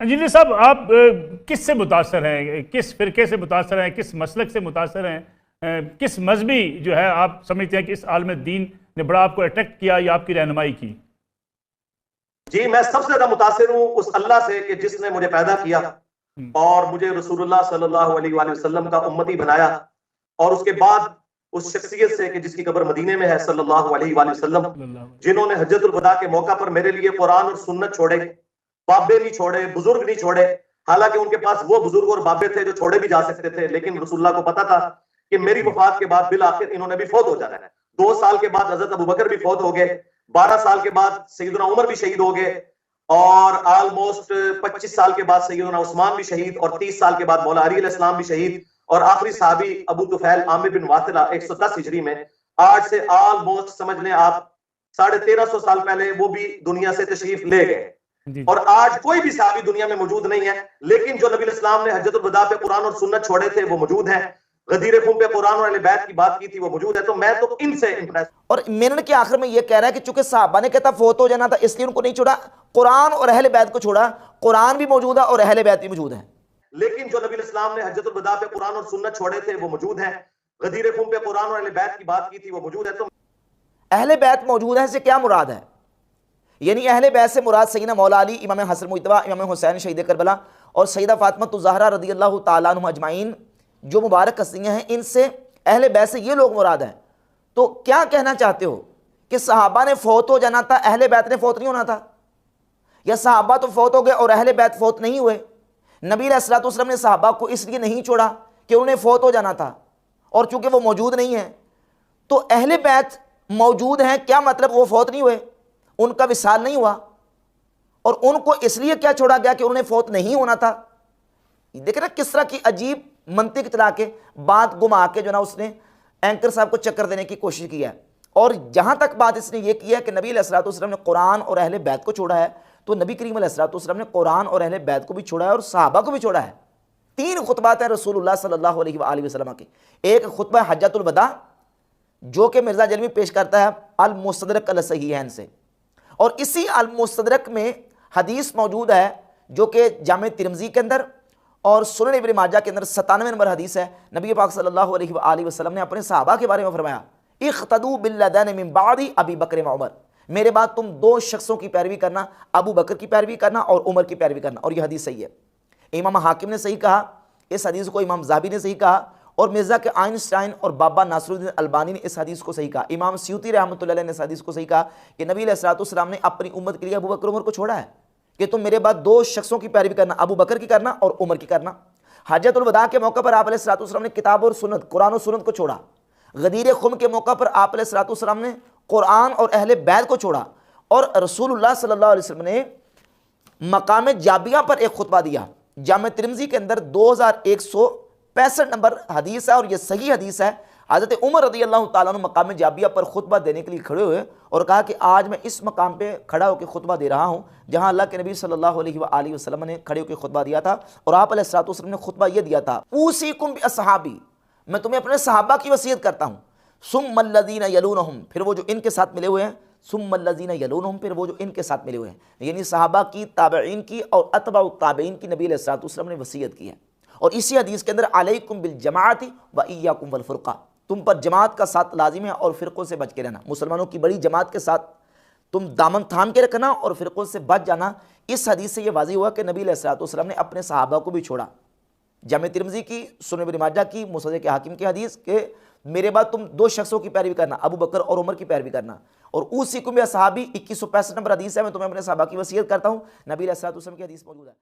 Engineer साहब, आप किस से मुतासर हैं, किस फ़िरके से मुतासर हैं, किस मसलक से मुतासर हैं, किस मजहबी जो है आप समझते हैं कि इस आलम दीन ने बड़ा आपको अट्रैक्ट किया या आपकी रहनुमाई की? जी, मैं सबसे ज्यादा मुतासिर हूँ उस अल्लाह से कि जिसने मुझे पैदा किया और मुझे रसूलुल्लाह सल्लल्लाहु अलैहि वसल्लम का उम्मती बनाया, और उसके बाद उस शख्सियत से कि जिसकी कब्र मदीने में है सल्लल्लाहु अलैहि वसल्लम, जिन्होंने हज्जतुल वदा के मौका पर मेरे लिए कुरान और सुन्नत छोड़े, बाबे नहीं छोड़े, बुजुर्ग नहीं छोड़े। हालांकि उनके पास वो बुजुर्ग और बाबे थे जो छोड़े भी जा सकते थे, लेकिन रसूलुल्लाह को पता था कि मेरी वफात के बाद बिल आखिर इन्होंने भी फौत हो जाना है। 2 साल के बाद हजरत अबू बकर भी फौत हो गए, 12 साल के बाद सैयदना उमर भी शहीद हो गए, और ऑलमोस्ट 25 साल के बाद सैयदना उस्मान भी शहीद, और 30 साल के बाद मौला अली अलैहिस्सलाम भी शहीद, और आखिरी सहाबी अबू तुफैल आमिर बिन वातिला 110 हिजरी में, आज से ऑलमोस्ट समझ लें आप 1350 साल पहले वो भी दुनिया से तशरीफ ले गए। और आज कोई भी सहाबी दुनिया में मौजूद नहीं है, लेकिन जो नबी इस्लाम ने हज्जतुल वदा पे कुरान और सुन्नत छोड़े थे वो मौजूद हैं। गदीर खुम पे कुरान और अहले बैत की बात की थी वो मौजूद है। तो मैं तो इनसे इंप्रेस। और मिनट के आखिर में ये कह रहा है कि चूंकि साहबा ने कहता फौत हो जाना था इसलिए उनको नहीं छोड़ा, कुरान और अहले बैत को छोड़ा। कुरान भी मौजूद है और अहले बैत भी मौजूद है, लेकिन जो नबी इस्लाम ने हज्जतुल वदा पे कुरान और सुन्नत छोड़े थे वो मौजूद हैं। गदीर खुम पे कुरान और अहले बैत की बात की थी वो मौजूद है। तो अहले बैत मौजूद है से क्या मुराद है? यानी अहले बैत से मुराद सैयदना मौला अली, इमाम हसन मुज्तबा, इमाम हुसैन शहीद करबला और सैयदा फातिमा ज़हरा रज़ियल्लाहु ताला अन्हुम अजमाइन जो मुबारक हस्तियां हैं, इनसे अहले बैत से ये लोग मुराद हैं। तो क्या कहना चाहते हो कि सहाबा ने फौत हो जाना था, अहले बैत ने फौत नहीं होना था? या सहाबा तो फौत हो गए और अहले बैत फौत नहीं हुए? नबी अलैहिस्सलातु वस्सलाम ने सहाबा को इसलिए नहीं छोड़ा कि उन्हें फौत हो जाना था, और चूंकि वो मौजूद नहीं है तो अहले बैत मौजूद हैं, क्या मतलब वो फौत नहीं हुए, उनका विसाल नहीं हुआ, और उनको इसलिए क्या छोड़ा गया कि उन्हें फौत नहीं होना था? देख रहे किस तरह की अजीब मंतिक चला के बात घुमा के जो ना उसने एंकर साहब को चक्कर देने की कोशिश की है। और जहां तक बात इसने ये की है कि नबी अलैहिस्सलातु वस्सलाम ने कुरान और अहले बैत को छोड़ा है, तो नबी करीम अलैहिस्सलातु वस्सलाम ने कुरान और अहले बैत को भी छोड़ा है और सहाबा को भी छोड़ा है। 3 खुतबात हैं रसूलुल्लाह सल्लल्लाहु अलैहि वसल्लम की। एक खुतबा हज्जतुल वदा जो कि मिर्जा जलमी पेश करता है अल मुस्तदरक अल सहीहैन से, और इसी अल मुस्तदरक में हदीस मौजूद है जो कि जामे तिरमिज़ी के अंदर और सुनन इब्न माजा के अंदर 97 नंबर हदीस है। नबी पाक सल्लल्लाहु अलैहि वसल्लम ने अपने सहाबा के बारे में फरमाया, इख्तदू बिल्लदैन मिन बादी अबी बकर व उमर, मेरे बाद तुम 2 शख्सों की पैरवी करना, अबू बकर की पैरवी करना और उमर की पैरवी करना। और यह हदीस सही है। इमाम हाकिम ने सही कहा इस हदीस को, इमाम ज़हाबी ने सही कहा, और मिर्ज़ा के आइंस्टाइन और बाबा नासरुद्दीन अलबानी ने इस हदीस को सही कहा। इमाम सियूती रहमतुल्लाह अलैह ने इस हदीस को सही कहा कि नबी अलैहिस्सलातु वस्सलाम ने अपनी उम्मत के लिए अबू बकर उमर को छोड़ा है कि तुम मेरे बाद 2 शख्सों की पैरवी करना, अबू बकर की करना और उमर की करना। हज्जतुल वदा के मौके पर आप अलैहिस्सलातु वस्सलाम ने किताब और सुन्नत, कुरान और सुन्नत को छोड़ा। गदीर खुम के मौके पर आप अलैहिस्सलातु वस्सलाम ने कुरान और अहले बैत को छोड़ा, और रसूलुल्लाह सल्लल्लाहु अलैहि वसल्लम ने मकाम जाबिया पर एक खुतबा दिया। जामे तिरमिज़ी के अंदर 2165 नंबर हदीस है और यह सही हदीस है। हज़रत उमर रज़ियल्लाहु ताला अन्हु मकाम जाबिया पर खुतबा देने के लिए खड़े हुए और कहा कि आज मैं इस मकाम पे खड़ा होकर खुतबा दे रहा हूँ जहाँ अल्लाह के नबी सल्लल्लाहु अलैहि वसल्लम ने खड़े होकर खुतबा दिया था, और आप अलैहिस्सलातु वस्सलाम ने खुतबा यह दिया था, ऊसीकुम बिअस्हाबी, मैं तुम्हें अपने सहाबा की वसीयत करता हूँ, सुम्मल्लज़ीना यलूनहुम, फिर वो जो इनके साथ मिले हुए हैं, सुम्मल्लज़ीना यलूनहुम, फिर वो जो इनके साथ मिले हुए हैं, यानी सहाबा की, ताबईन की और अतबाउ ताबईन की नबी अलैहिस्सलातु वस्सलाम ने वसीयत की है। और इसी हदीस के अंदर अलैकुम बिल जमाअति व इय्याकुम वल फुरक़ा, तुम पर जमात का साथ लाजिम है और फ़िरक़ों से बच के रहना। मुसलमानों की बड़ी जमात के साथ तुम दामन थाम के रखना और फ़िरक़ों से बच जाना। इस हदीस से यह वाज़िह हुआ कि नबी अलैहिस्सलातु वस्सलाम ने अपने सहाबा को भी छोड़ा। जामे तिरमिज़ी की, सुनन इब्न माजा की, मुसनद के हाकिम की हदीस के मेरे बाद तुम 2 शख्सों की पैरवी करना, अबू बकर और उमर की पैरवी करना। और ऊसीकुम बिअस्हाबी 2165 नंबर हदीस है, मैं तुम्हें अपने सहाबा की वसीयत करता हूँ। नबी अलैहिस्सलातु वस्सलाम की हदीस मौजूद है।